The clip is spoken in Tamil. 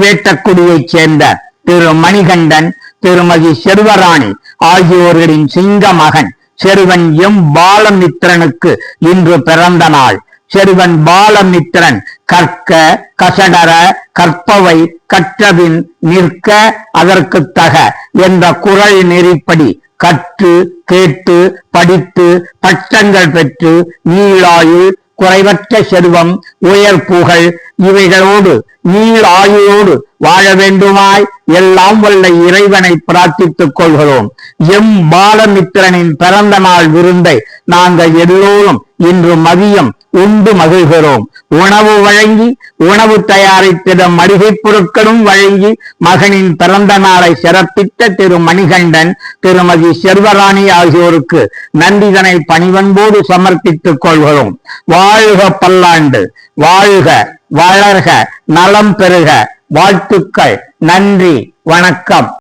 வேட்டக்குடியைச் சேர்ந்த திரு மணிகண்டன், திருமதி செல்வராணி ஆகியோர்களின் சிங்க மகன் செருவன் எம் பாலமித்திரனுக்கு இன்று பிறந்த நாள். செருவன் பாலமித்திரன் கற்க கசடர கற்பவை கற்றபின் நிற்க அதற்கு தக என்ற குறள் நெறிப்படி கற்று கேட்டு படித்து பட்டங்கள் பெற்று நீளாயுள் குறைவற்ற செல்வம் உயர் புகழ் இவைகளோடு நீள் ஆயுளோடு வாழ வேண்டுமாய் எல்லாம் வல்ல இறைவனை பிரார்த்தித்துக் கொள்கிறோம். எம் பாலமித்திரனின் பிறந்த நாள் விருந்தை நாங்கள் எல்லோரும் இன்று மதியம் உண்டு மகிழ்கிறோம். உணவு வழங்கி உணவு தயாரித்திட மளிகை பொருட்களும் வழங்கி மகனின் பிறந்த நாளை சிறப்பித்த திரு மணிகண்டன், திருமதி செல்வராணி ஆகியோருக்கு நன்றிதனை பணிவன்போடு சமர்ப்பித்துக் கொள்கிறோம். வாழ்க பல்லாண்டு, வாழ்க வளர்க, நலம் பெறுக. வாழ்த்துக்கள். நன்றி, வணக்கம்.